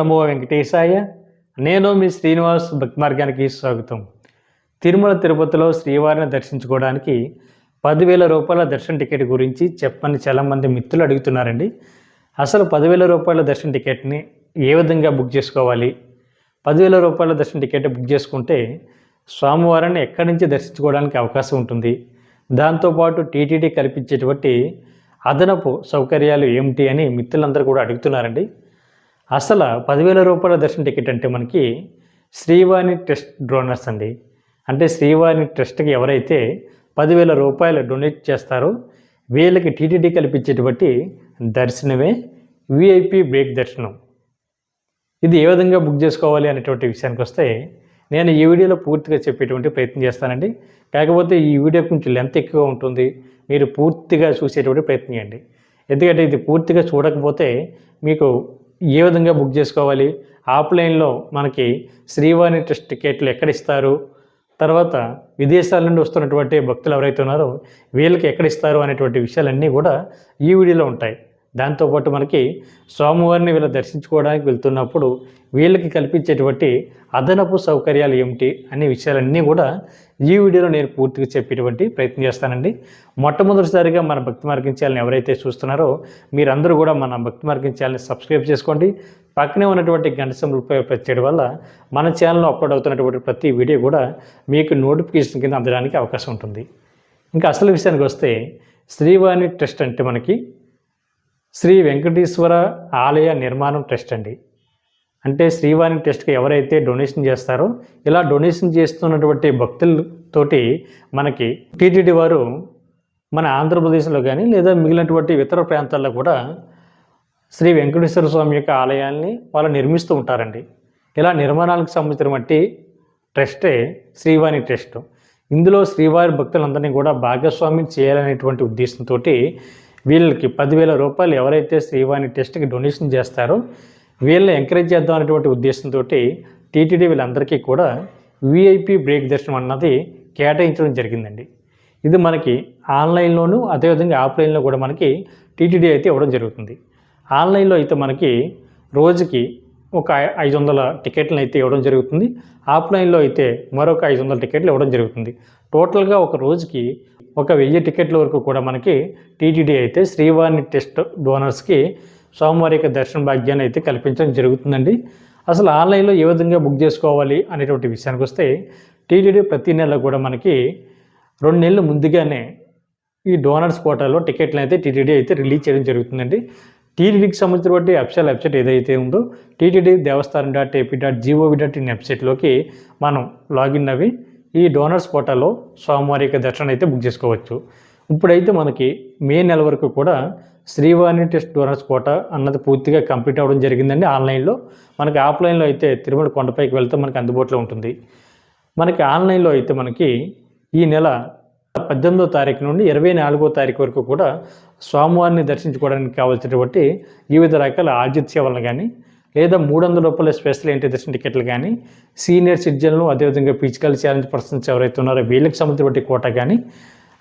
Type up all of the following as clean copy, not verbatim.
నమో వెంకటేశాయ. నేను మీ శ్రీనివాస్ భక్తి మార్గానికి స్వాగతం. తిరుమల తిరుపతిలో శ్రీవారిని దర్శించుకోవడానికి 10,000 రూపాయల దర్శన టికెట్ గురించి చెప్పని చాలామంది మిత్రులు అడుగుతున్నారండి. అసలు 10,000 రూపాయల దర్శన టికెట్ని ఏ విధంగా బుక్ చేసుకోవాలి? 10,000 రూపాయల దర్శన టికెట్ బుక్ చేసుకుంటే స్వామివారిని ఎక్కడి నుంచి దర్శించుకోవడానికి అవకాశం ఉంటుంది? దాంతోపాటు టీటీడీ కల్పించేటువంటి అదనపు సౌకర్యాలు ఏమిటి అని మిత్రులందరూ కూడా అడుగుతున్నారండి. అసలు 10,000 రూపాయల దర్శన టికెట్ అంటే మనకి శ్రీవాణి ట్రస్ట్ డోనర్స్ అండి. అంటే శ్రీవాణి ట్రస్ట్కి ఎవరైతే 10,000 రూపాయలు డొనేట్ చేస్తారో వీళ్ళకి టీటీడీ కల్పించేటువంటి దర్శనమే విఐపి బ్రేక్ దర్శనం. ఇది ఏ విధంగా బుక్ చేసుకోవాలి అనేటువంటి విషయానికి వస్తే నేను ఈ వీడియోలో పూర్తిగా చెప్పేటువంటి ప్రయత్నం చేస్తానండి. కాకపోతే ఈ వీడియో కొంచెం లెంత్ ఎక్కువ ఉంటుంది, మీరు పూర్తిగా చూసేటువంటి ప్రయత్నం చేయండి. ఎందుకంటే ఇది పూర్తిగా చూడకపోతే మీకు ఏ విధంగా బుక్ చేసుకోవాలి, ఆఫ్లైన్లో మనకి శ్రీవాణి ట్రస్ట్ టికెట్లు ఎక్కడ ఇస్తారు, తర్వాత విదేశాల నుండి వస్తున్నటువంటి భక్తులు ఎవరైతే ఉన్నారో వీళ్ళకి ఎక్కడ ఇస్తారు అనేటువంటి విషయాలన్నీ కూడా ఈ వీడియోలో ఉంటాయి. దాంతోపాటు మనకి స్వామివారిని వీళ్ళు దర్శించుకోవడానికి వెళ్తున్నప్పుడు వీళ్ళకి కల్పించేటువంటి అదనపు సౌకర్యాలు ఏమిటి అనే విషయాలన్నీ కూడా ఈ వీడియోలో నేను పూర్తిగా చెప్పేటువంటి ప్రయత్నం చేస్తానండి. మొట్టమొదటిసారిగా మన భక్తి మార్గం ఛానల్ని ఎవరైతే చూస్తున్నారో మీరందరూ కూడా మన భక్తి మార్గం ఛానల్ని సబ్స్క్రైబ్ చేసుకోండి. పక్కనే ఉన్నటువంటి గంట సింబల్ ప్రెస్ చేయడం వల్ల మన ఛానల్లో అప్లోడ్ అవుతున్నటువంటి ప్రతి వీడియో కూడా మీకు నోటిఫికేషన్ కింద అందడానికి అవకాశం ఉంటుంది. ఇంకా అసలు విషయానికి వస్తే శ్రీవాణి ట్రస్ట్ అంటే మనకి శ్రీ వెంకటేశ్వర ఆలయ నిర్మాణం ట్రస్ట్ అండి. అంటే శ్రీవాణి ట్రస్ట్కి ఎవరైతే డొనేషన్ చేస్తారో ఇలా డొనేషన్ చేస్తున్నటువంటి భక్తులతోటి మనకి టీటీడీ వారు మన ఆంధ్రప్రదేశ్లో కానీ లేదా మిగిలినటువంటి ఇతర ప్రాంతాల్లో కూడా శ్రీ వెంకటేశ్వర స్వామి యొక్క ఆలయాల్ని వాళ్ళు నిర్మిస్తూ ఉంటారండి. ఇలా నిర్మాణాలకు సంబంధించినటువంటి ట్రస్టే శ్రీవాణి ట్రస్ట్. ఇందులో శ్రీవారి భక్తులందరినీ కూడా భాగస్వామ్యం చేయాలనేటువంటి ఉద్దేశంతో వీళ్ళకి 10,000 రూపాయలు ఎవరైతే శ్రీవాణి ట్రస్ట్కి డొనేషన్ చేస్తారో వీళ్ళని ఎంకరేజ్ చేద్దాం అనేటువంటి ఉద్దేశంతో టీటీడీ వీళ్ళందరికీ కూడా విఐపి బ్రేక్ దర్శనం అన్నది కేటాయించడం జరిగిందండి. ఇది మనకి ఆన్లైన్లోనూ అదేవిధంగా ఆఫ్లైన్లో కూడా మనకి టీటీడీ అయితే ఇవ్వడం జరుగుతుంది. ఆన్లైన్లో అయితే మనకి రోజుకి ఒక 500 టికెట్లను అయితే ఇవ్వడం జరుగుతుంది. ఆఫ్లైన్లో అయితే మరొక 500 టికెట్లు ఇవ్వడం జరుగుతుంది. టోటల్గా ఒక రోజుకి ఒక 1000 టికెట్ల వరకు కూడా మనకి టీటీడీ అయితే శ్రీవాణి ట్రస్ట్ డోనర్స్కి స్వామివారి యొక్క దర్శన భాగ్యాన్ని అయితే కల్పించడం జరుగుతుందండి. అసలు ఆన్లైన్లో ఏ విధంగా బుక్ చేసుకోవాలి అనేటువంటి విషయానికి వస్తే టీటీడీ ప్రతి నెల కూడా మనకి 2 నెలలు ముందుగానే ఈ డోనర్స్ కోటాలో టికెట్లను అయితే టీటీడీ అయితే రిలీజ్ చేయడం జరుగుతుందండి. టీటీడీకి సంబంధించినటువంటి అఫీషియల్ వెబ్సైట్ ఏదైతే ఉందో టీటీడీ దేవస్థానం.ap.gov.in వెబ్సైట్లోకి మనం లాగిన్ అవి ఈ డోనర్స్ కోటాలో స్వామివారి యొక్క దర్శనం అయితే బుక్ చేసుకోవచ్చు. ఇప్పుడైతే మనకి మే నెల వరకు కూడా శ్రీవాణి ట్రస్ట్ డోనర్స్ కోటా అన్నది పూర్తిగా కంప్లీట్ అవ్వడం జరిగిందండి. ఆన్లైన్లో మనకి ఆఫ్లైన్లో అయితే తిరుమల కొండపైకి వెళ్తే మనకి అందుబాటులో ఉంటుంది. మనకి ఆన్లైన్లో అయితే మనకి ఈ నెల 18వ తారీఖు నుండి 24వ తారీఖు వరకు కూడా స్వామివారిని దర్శించుకోవడానికి కావాల్సినటువంటి వివిధ రకాల ఆర్జిత సేవలను కానీ లేదా 300 రూపాయల స్పెషల్ ఎంట్రీ దర్శన టికెట్లు కానీ సీనియర్ సిటిజన్లు అదేవిధంగా ఫిజికల్ ఛాలెంజ్ పర్సన్స్ ఎవరైతే ఉన్నారో వీళ్ళకి సంబంధించిన కోటా కానీ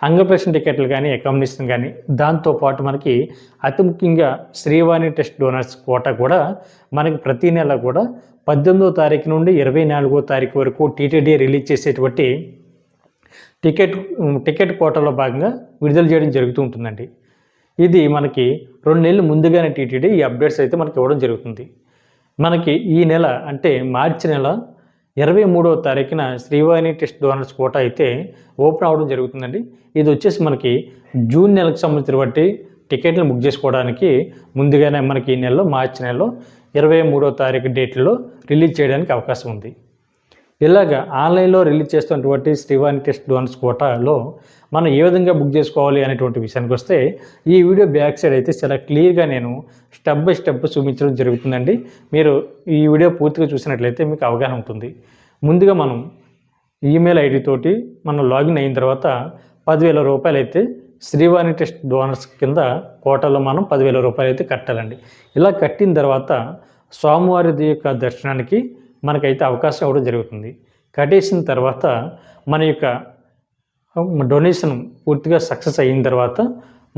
అంగప్రదర్శన టికెట్లు కానీ అకామిడేషన్ కానీ దాంతోపాటు మనకి అతి ముఖ్యంగా శ్రీవాణి ట్రస్ట్ డోనర్స్ కోటా కూడా మనకి ప్రతి నెల కూడా 18వ తారీఖు నుండి 24వ తారీఖు వరకు టీటీడీ రిలీజ్ చేసేటువంటి టికెట్ కోటాలో భాగంగా విడుదల చేయడం జరుగుతూ ఉంటుందండి. ఇది మనకి 2 నెలలు ముందుగానే టీటీడీ ఈ అప్డేట్స్ అయితే మనకి ఇవ్వడం జరుగుతుంది. మనకి ఈ నెల అంటే మార్చి నెల 23వ తారీఖున శ్రీవాణి ట్రస్ట్ డోనర్స్ కోటా అయితే ఓపెన్ అవ్వడం జరుగుతుందండి. ఇది వచ్చేసి మనకి జూన్ నెలకు సంబంధించినటువంటి టికెట్లను బుక్ చేసుకోవడానికి ముందుగానే మనకి ఈ నెలలో మార్చి నెలలో 23వ తారీఖు డేట్లో రిలీజ్ చేయడానికి అవకాశం ఉంది. ఇలాగ ఆన్లైన్లో రిలీజ్ చేస్తున్నటువంటి శ్రీవాణి ట్రస్ట్ డోనర్స్ కోటాలో మనం ఏ విధంగా బుక్ చేసుకోవాలి అనేటువంటి విషయానికి వస్తే ఈ వీడియో బ్యాక్ సైడ్ అయితే చాలా క్లియర్గా నేను స్టెప్ బై స్టెప్ చూపించడం జరుగుతుందండి. మీరు ఈ వీడియో పూర్తిగా చూసినట్లయితే మీకు అవగాహన ఉంటుంది. ముందుగా మనం ఈమెయిల్ ఐడి తోటి మనం లాగిన్ అయిన తర్వాత 10,000 రూపాయలు అయితే శ్రీవాణి ట్రస్ట్ డోనర్స్ కింద కోటాలో మనం 10,000 రూపాయలు అయితే కట్టాలండి. ఇలా కట్టిన తర్వాత స్వామివారి యొక్క దర్శనానికి మనకైతే అవకాశం ఇవ్వడం జరుగుతుంది. కట్టేసిన తర్వాత మన యొక్క డొనేషన్ పూర్తిగా సక్సెస్ అయిన తర్వాత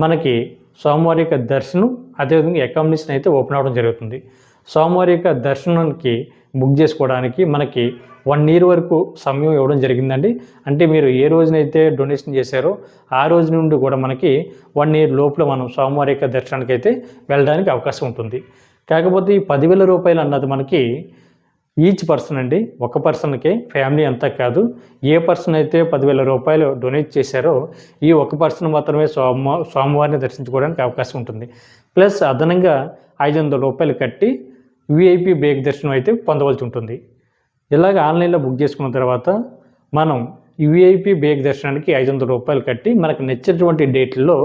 మనకి స్వామివారి యొక్క దర్శనం అదేవిధంగా అకామిడేషన్ అయితే ఓపెన్ అవ్వడం జరుగుతుంది. స్వామివారి యొక్క దర్శనానికి బుక్ చేసుకోవడానికి మనకి 1 ఇయర్ వరకు సమయం ఇవ్వడం జరిగిందండి. అంటే మీరు ఏ రోజునైతే డొనేషన్ చేశారో ఆ రోజు నుండి కూడా మనకి 1 ఇయర్ లోపల మనం స్వామివారి యొక్క దర్శనానికి అయితే వెళ్ళడానికి అవకాశం ఉంటుంది. కాకపోతే ఈ 10,000 రూపాయలు అన్నది మనకి ఈచ్ పర్సన్ అండి, ఒక పర్సన్కే, ఫ్యామిలీ అంతా కాదు. ఏ పర్సన్ అయితే 10,000 రూపాయలు డొనేట్ చేశారో ఈ ఒక పర్సన్ మాత్రమే స్వామివారిని దర్శించుకోవడానికి అవకాశం ఉంటుంది. ప్లస్ అదనంగా 500 రూపాయలు కట్టి విఐపి బ్రేక్ దర్శనం అయితే పొందవలసి ఉంటుంది. ఇలాగ ఆన్లైన్లో బుక్ చేసుకున్న తర్వాత మనం విఐపి బ్రేక్ దర్శనానికి 500 రూపాయలు కట్టి మనకు నచ్చినటువంటి డేట్లలో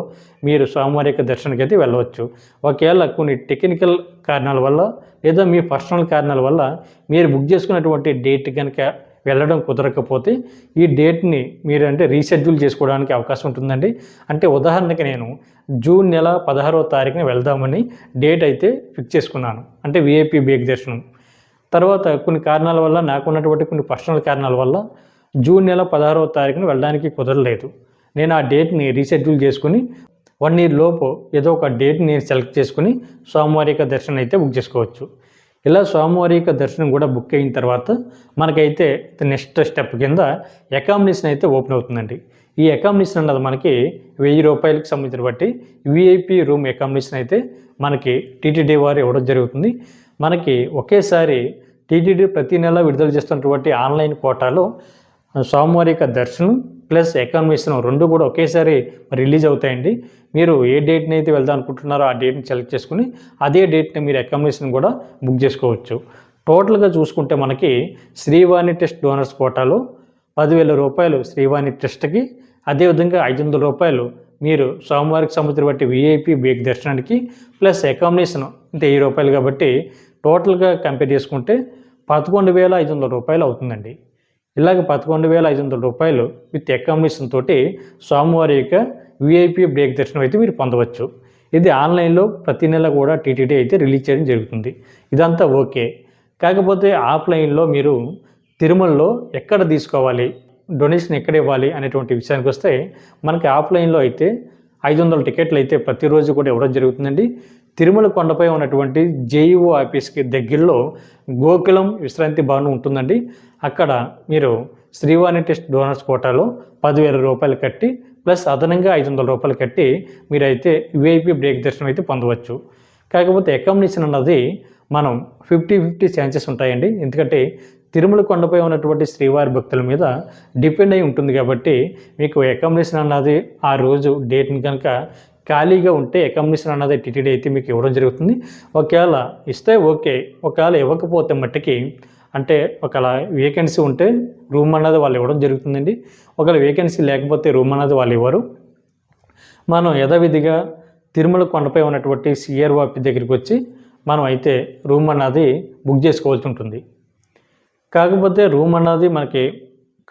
మీరు స్వామివారి యొక్క దర్శనానికి అయితే వెళ్ళవచ్చు. ఒకవేళ కొన్ని టెక్నికల్ కారణాల వల్ల లేదా మీ పర్సనల్ కారణాల వల్ల మీరు బుక్ చేసుకున్నటువంటి డేట్ కనుక వెళ్ళడం కుదరకపోతే ఈ డేట్ని మీరు అంటే రీషెడ్యూల్ చేసుకోవడానికి అవకాశం ఉంటుందండి. అంటే ఉదాహరణకి నేను జూన్ నెల 16వ తారీఖున వెళ్దామని డేట్ అయితే ఫిక్స్ చేసుకున్నాను, అంటే విఐపి బ్రేక్ దర్శనం. తర్వాత కొన్ని కారణాల వల్ల నాకున్నటువంటి కొన్ని పర్సనల్ కారణాల వల్ల జూన్ నెల 16వ తారీఖున వెళ్ళడానికి కుదరలేదు. నేను ఆ డేట్ని రీషెడ్యూల్ చేసుకుని 1 ఇయర్ లోపు ఏదో ఒక డేట్ని నేను సెలెక్ట్ చేసుకుని స్వామివారి యొక్క దర్శనం అయితే బుక్ చేసుకోవచ్చు. ఇలా స్వామివారి యొక్క దర్శనం కూడా బుక్ అయిన తర్వాత మనకైతే నెక్స్ట్ స్టెప్ కింద అకామిడేషన్ అయితే ఓపెన్ అవుతుందండి. ఈ అకామిడేషన్ అన్నది మనకి 1000 రూపాయలకి సంబంధించిన బట్టి విఐపి రూమ్ అకామిడేషన్ అయితే మనకి టీటీడీ వారు ఇవ్వడం జరుగుతుంది. మనకి ఒకేసారి టీటీడీ ప్రతి నెల విడుదల చేస్తున్నటువంటి ఆన్లైన్ కోటాలో స్వామివారి యొక్క దర్శనం ప్లస్ అకామిడేషన్ రెండు కూడా ఒకేసారి రిలీజ్ అవుతాయండి. మీరు ఏ డేట్ని అయితే వెళ్దాం అనుకుంటున్నారో ఆ డేట్ని సెలెక్ట్ చేసుకుని అదే డేట్ని మీరు అకామిడేషన్ కూడా బుక్ చేసుకోవచ్చు. టోటల్గా చూసుకుంటే మనకి శ్రీవాణి ట్రస్ట్ డోనర్స్ కోటాలో 10,000 రూపాయలు శ్రీవాణి ట్రస్ట్కి, అదేవిధంగా 500 రూపాయలు మీరు స్వామివారికి సంబంధించిన బట్టి విఐపి బ్రేక్ దర్శనానికి ప్లస్ అకామిడేషన్ అంటే 1000 రూపాయలు కాబట్టి టోటల్గా కంపేర్ చేసుకుంటే 11,500 రూపాయలు అవుతుందండి. ఇలాగ 11,500 రూపాయలు విత్ అకామిడేషన్ తోటి స్వామివారి యొక్క విఐపి బ్రేక్ దర్శనం అయితే మీరు పొందవచ్చు. ఇది ఆన్లైన్లో ప్రతి నెల కూడా టీటీడీ అయితే రిలీజ్ చేయడం జరుగుతుంది. ఇదంతా ఓకే. కాకపోతే ఆఫ్లైన్లో మీరు తిరుమలలో ఎక్కడ తీసుకోవాలి, డొనేషన్ ఎక్కడ ఇవ్వాలి అనేటువంటి విషయానికి వస్తే మనకి ఆఫ్లైన్లో అయితే 500 టికెట్లు అయితే ప్రతిరోజు కూడా ఇవ్వడం జరుగుతుందండి. తిరుమల కొండపై ఉన్నటువంటి జేఈఓ ఆఫీస్కి దగ్గరలో గోకులం విశ్రాంతి భవనం ఉంటుందండి. అక్కడ మీరు శ్రీవాణి ట్రస్ట్ డోనర్స్ కోటాలో 10,000 రూపాయలు కట్టి ప్లస్ అదనంగా 500 రూపాయలు కట్టి మీరైతే విఐపి బ్రేక్ దర్శనం అయితే పొందవచ్చు. కాకపోతే అకామిడేషన్ అన్నది మనం 50-50 ఛాన్సెస్ ఉంటాయండి. ఎందుకంటే తిరుమల కొండపై ఉన్నటువంటి శ్రీవారి భక్తుల మీద డిపెండ్ అయి ఉంటుంది కాబట్టి మీకు అకామిడేషన్ అన్నది ఆ రోజు డేట్ని కనుక ఖాళీగా ఉంటే అకామిడేషన్ అన్నది టీటీడీ అయితే మీకు ఇవ్వడం జరుగుతుంది. ఒకవేళ ఇస్తే ఓకే, ఒకవేళ ఇవ్వకపోతే మట్టికి అంటే ఒకవేళ వేకెన్సీ ఉంటే రూమ్ అన్నది వాళ్ళు ఇవ్వడం జరుగుతుందండి. ఒకవేళ వేకెన్సీ లేకపోతే రూమ్ అన్నది వాళ్ళు ఇవ్వరు. మనం యథావిధిగా తిరుమల కొండపై ఉన్నటువంటి సిఆర్ఓ ఆఫీస్ దగ్గరికి వచ్చి మనం అయితే రూమ్ అన్నది బుక్ చేసుకోవాల్సి ఉంటుంది. కాకపోతే రూమ్ అన్నది మనకి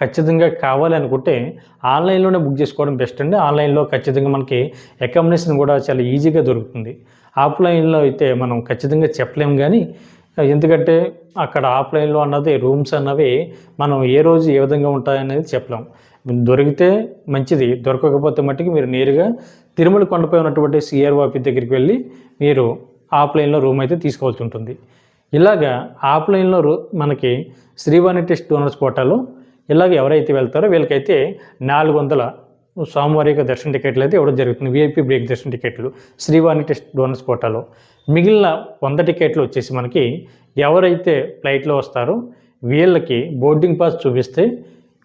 ఖచ్చితంగా కావాలి అనుకుంటే ఆన్లైన్లోనే బుక్ చేసుకోవడం బెస్ట్ అండి. ఆన్లైన్లో ఖచ్చితంగా మనకి అకామిడేషన్ కూడా చాలా ఈజీగా దొరుకుతుంది. ఆఫ్లైన్లో అయితే మనం ఖచ్చితంగా చెప్పలేము, కానీ ఎందుకంటే అక్కడ ఆఫ్లైన్లో అన్నది రూమ్స్ అన్నవి మనం ఏ రోజు ఏ విధంగా ఉంటాయనేది చెప్పలేం. దొరికితే మంచిది, దొరకకపోతే మట్టుకు మీరు నేరుగా తిరుమల కొండపై ఉన్నటువంటి సిఆర్ఓ ఆఫీస్ దగ్గరికి వెళ్ళి మీరు ఆఫ్లైన్లో రూమ్ అయితే తీసుకోవాల్సి ఉంటుంది. ఇలాగా ఆఫ్లైన్లో మనకి శ్రీవాణి ట్రస్ట్ డోనర్స్ కోటాలో ఇలాగ ఎవరైతే వెళ్తారో వీళ్ళకైతే 400 స్వామివారి యొక్క దర్శన టికెట్లు అయితే ఇవ్వడం జరుగుతుంది. విఐపి బ్రేక్ దర్శన టికెట్లు శ్రీవాణి ట్రస్ట్ డోనర్స్ కోటాలో. మిగిలిన 100 టికెట్లు వచ్చేసి మనకి ఎవరైతే ఫ్లైట్లో వస్తారో వీళ్ళకి బోర్డింగ్ పాస్ చూపిస్తే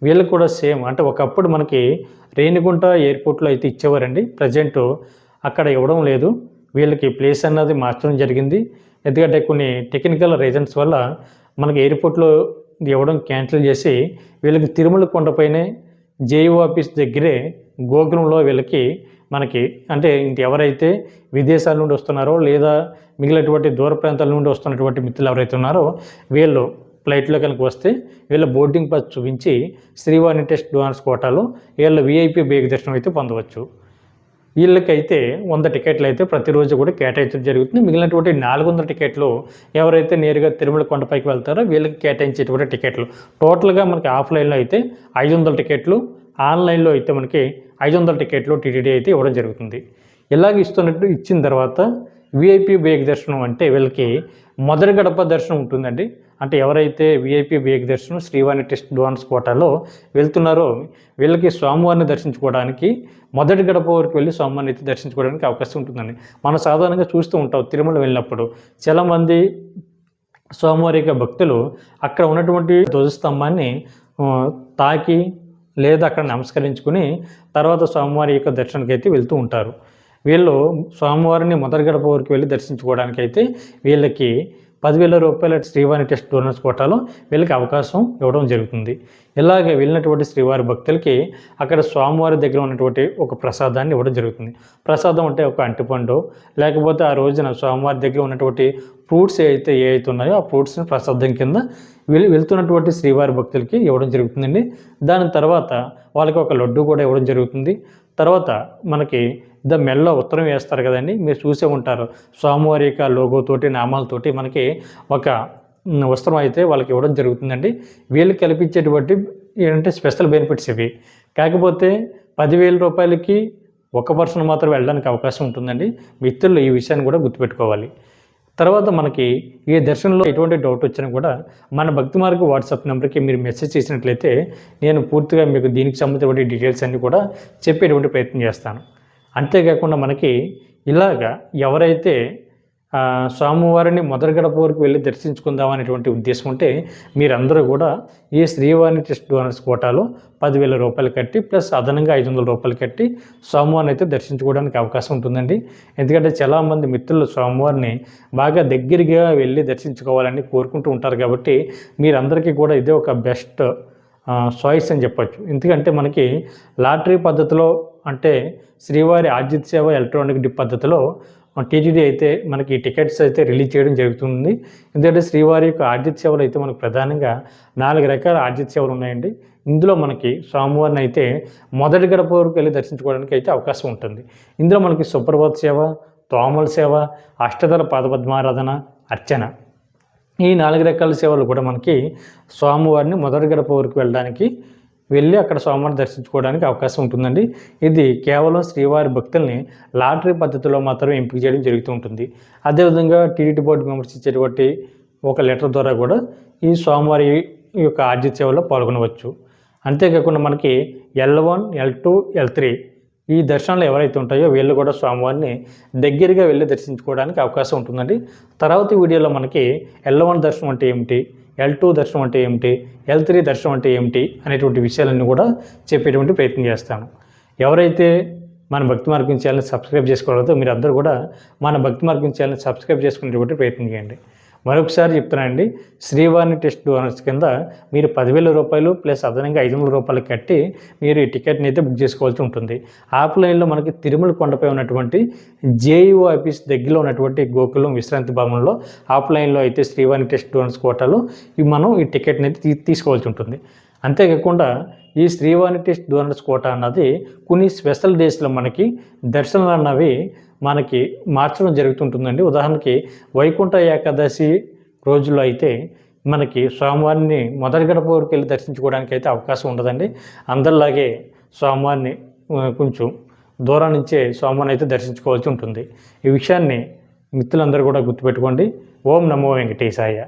వీళ్ళకి కూడా సేమ్, అంటే ఒకప్పుడు మనకి రేణిగుంట ఎయిర్పోర్ట్లో అయితే ఇచ్చేవారండి. ప్రజెంట్ అక్కడ ఇవ్వడం లేదు. వీళ్ళకి ప్లేస్ అన్నది మార్చడం జరిగింది. ఎందుకంటే కొన్ని టెక్నికల్ రీజన్స్ వల్ల మనకి ఎయిర్పోర్ట్లో ఇవ్వడం క్యాన్సిల్ చేసి వీళ్ళకి తిరుమల కొండపైనే జేఈఓ ఆఫీస్ దగ్గరే గోకులంలో వీళ్ళకి మనకి అంటే ఎవరైతే విదేశాల నుండి వస్తున్నారో లేదా మిగిలినటువంటి దూర ప్రాంతాల నుండి వస్తున్నటువంటి మిత్రులు ఎవరైతే ఉన్నారో వీళ్ళు ఫ్లైట్లో కనుక వస్తే వీళ్ళ బోర్డింగ్ పాస్ చూపించి శ్రీవాణి ట్రస్ట్ డోనర్స్ కోటాలో వీళ్ళ విఐపి బ్రేక్ దర్శనం అయితే పొందవచ్చు. వీళ్ళకైతే 100 టికెట్లు అయితే ప్రతిరోజు కూడా కేటాయించడం జరుగుతుంది. మిగిలినటువంటి 400 టికెట్లు ఎవరైతే నేరుగా తిరుమల కొండపైకి వెళ్తారో వీళ్ళకి కేటాయించేటువంటి టికెట్లు. టోటల్గా మనకి ఆఫ్లైన్లో అయితే 500 టికెట్లు, ఆన్లైన్లో అయితే మనకి 500 టికెట్లు టీటీడీ అయితే ఇవ్వడం జరుగుతుంది. ఇలాగ ఇస్తున్నట్టు ఇచ్చిన తర్వాత విఐపి బ్రేక్ దర్శనం అంటే వీళ్ళకి మొదటి గడప దర్శనం ఉంటుందండి. అంటే ఎవరైతే విఐపి వేగ దర్శనం శ్రీవాణి టెస్ట్ అడ్వాన్స్ కోటాలో వెళ్తున్నారో వీళ్ళకి స్వామివారిని దర్శించుకోవడానికి మొదటి గడప వరకు వెళ్ళి స్వామివారిని అయితే దర్శించుకోవడానికి అవకాశం ఉంటుందండి. మనం సాధారణంగా చూస్తూ ఉంటాం తిరుమల వెళ్ళినప్పుడు చాలామంది స్వామివారి యొక్క భక్తులు అక్కడ ఉన్నటువంటి ధ్వజస్తంభాన్ని తాకి లేదా అక్కడ నమస్కరించుకుని తర్వాత స్వామివారి యొక్క దర్శనానికి అయితే వెళ్తూ ఉంటారు. వీళ్ళు స్వామివారిని మొదటి గడప వరకు వెళ్ళి దర్శించుకోవడానికి అయితే వీళ్ళకి 10,000 రూపాయల శ్రీవారి టెస్ట్ డోనర్స్ కోటాలో వీళ్ళకి అవకాశం ఇవ్వడం జరుగుతుంది. ఇలాగే వెళ్ళినటువంటి శ్రీవారి భక్తులకి అక్కడ స్వామివారి దగ్గర ఉన్నటువంటి ఒక ప్రసాదాన్ని ఇవ్వడం జరుగుతుంది. ప్రసాదం అంటే ఒక అంటిపండు లేకపోతే ఆ రోజున స్వామివారి దగ్గర ఉన్నటువంటి ఫ్రూట్స్ ఏవైతే ఉన్నాయో ఆ ఫ్రూట్స్ని ప్రసాదం కింద వెళ్తున్నటువంటి శ్రీవారి భక్తులకి ఇవ్వడం జరుగుతుందండి. దాని తర్వాత వాళ్ళకి ఒక లడ్డు కూడా ఇవ్వడం జరుగుతుంది. తర్వాత మనకి మెల్ల ఉత్తరం వేస్తారు కదండి, మీరు చూసే ఉంటారు. స్వామివారి యొక్క లోగోతోటి నామాలతోటి మనకి ఒక వస్త్రం అయితే వాళ్ళకి ఇవ్వడం జరుగుతుందండి. వీళ్ళు కల్పించేటువంటి ఏంటంటే స్పెషల్ బెనిఫిట్స్ ఇవి. కాకపోతే 10,000 రూపాయలకి ఒక పర్సన్ మాత్రం వెళ్ళడానికి అవకాశం ఉంటుందండి. మిత్రులు ఈ విషయాన్ని కూడా గుర్తుపెట్టుకోవాలి. తర్వాత మనకి ఈ దర్శనంలో ఎటువంటి డౌట్ వచ్చినా కూడా మన భక్తి మార్గ వాట్సాప్ నెంబర్కి మీరు మెసేజ్ చేసినట్లయితే నేను పూర్తిగా మీకు దీనికి సంబంధించిన డీటెయిల్స్ అన్నీ కూడా చెప్పేటువంటి ప్రయత్నం చేస్తాను. అంతేకాకుండా మనకి ఇలాగా ఎవరైతే స్వామివారిని మొదటి గడప వరకు వెళ్ళి దర్శించుకుందాం అనేటువంటి ఉద్దేశం ఉంటే మీరందరూ కూడా ఈ శ్రీవారిని టెస్ట్ డోనర్స్ కోటాలో 10,000 రూపాయలు కట్టి ప్లస్ అదనంగా 500 రూపాయలు కట్టి స్వామివారిని అయితే దర్శించుకోవడానికి అవకాశం ఉంటుందండి. ఎందుకంటే చాలామంది మిత్రులు స్వామివారిని బాగా దగ్గరగా వెళ్ళి దర్శించుకోవాలని కోరుకుంటూ ఉంటారు. కాబట్టి మీరందరికీ కూడా ఇదే ఒక బెస్ట్ చాయిస్ అని చెప్పచ్చు. ఎందుకంటే మనకి లాటరీ పద్ధతిలో అంటే శ్రీవారి ఆర్జిత సేవ ఎలక్ట్రానిక్ డిప్ పద్ధతిలో టీటీడీ అయితే మనకి టికెట్స్ అయితే రిలీజ్ చేయడం జరుగుతుంది. ఎందుకంటే శ్రీవారి యొక్క ఆర్జిత సేవలు అయితే మనకు ప్రధానంగా 4 రకాల ఆర్జిత సేవలు ఉన్నాయండి. ఇందులో మనకి స్వామివారిని అయితే మొదటి గడప వరకు వెళ్ళి దర్శించుకోవడానికి అయితే అవకాశం ఉంటుంది. ఇందులో మనకి సుప్రభాత సేవ, తోమల సేవ, అష్టదళ పాదపద్మారాధన, అర్చన ఈ 4 రకాల సేవలు కూడా మనకి స్వామివారిని మొదటి గడప వరకు వెళ్ళి అక్కడ స్వామివారిని దర్శించుకోవడానికి అవకాశం ఉంటుందండి. ఇది కేవలం శ్రీవారి భక్తుల్ని లాటరీ పద్ధతిలో మాత్రమే ఎంపిక చేయడం జరుగుతూ ఉంటుంది. అదేవిధంగా టీటీడీ బోర్డు మెంబర్స్ ఇచ్చేటువంటి ఒక లెటర్ ద్వారా కూడా ఈ స్వామివారి యొక్క ఆర్జిత సేవలో పాల్గొనవచ్చు. అంతేకాకుండా మనకి L1, L2, L3 ఈ దర్శనాలు ఎవరైతే ఉంటాయో వీళ్ళు కూడా స్వామివారిని దగ్గరగా వెళ్ళి దర్శించుకోవడానికి అవకాశం ఉంటుందండి. తర్వాత వీడియోలో మనకి L1 దర్శనం అంటే ఏమిటి, L2 దర్శనం అంటే ఏమిటి, L3 దర్శనం అంటే ఏమిటి అనేటువంటి విషయాలన్నీ కూడా చెప్పేటువంటి ప్రయత్నం చేస్తాను. ఎవరైతే మన భక్తి మార్గం ఛానల్ని సబ్స్క్రైబ్ చేసుకోవాలో మీరు అందరూ కూడా మన భక్తి మార్గం ఛానల్ని సబ్స్క్రైబ్ చేసుకునేటువంటి ప్రయత్నం చేయండి. మరొకసారి చెప్తున్నానండి, శ్రీవారిని టెస్ట్ డోనర్స్ కింద మీరు 10,000 రూపాయలు ప్లస్ అదనంగా 500 రూపాయలు కట్టి మీరు ఈ టికెట్ని అయితే బుక్ చేసుకోవాల్సి ఉంటుంది. ఆఫ్లైన్లో మనకి తిరుమల కొండపై ఉన్నటువంటి జేఈఓ ఆఫీస్ దగ్గరలో ఉన్నటువంటి గోకులం విశ్రాంతి భవనంలో ఆఫ్లైన్లో అయితే శ్రీవారిని టెస్ట్ డోనర్స్ కోటాలో మనం ఈ టికెట్ని అయితే తీసుకోవాల్సి ఉంటుంది. అంతేకాకుండా ఈ శ్రీవాణి టెస్ట్ డోనర్స్ కోటా అన్నది కొన్ని స్పెషల్ డేస్లో మనకి దర్శనాలు అన్నవి మనకి మార్చడం జరుగుతుంటుందండి. ఉదాహరణకి వైకుంఠ ఏకాదశి రోజుల్లో అయితే మనకి స్వామివారిని మొదటి గడప వరకు వెళ్ళి దర్శించుకోవడానికి అయితే అవకాశం ఉండదండి. అందరిలాగే స్వామివారిని కొంచెం దూరం నుంచే స్వామివారిని అయితే దర్శించుకోవాల్సి ఉంటుంది. ఈ విషయాన్ని మిత్రులందరూ కూడా గుర్తుపెట్టుకోండి. ఓం నమో వెంకటేశాయ.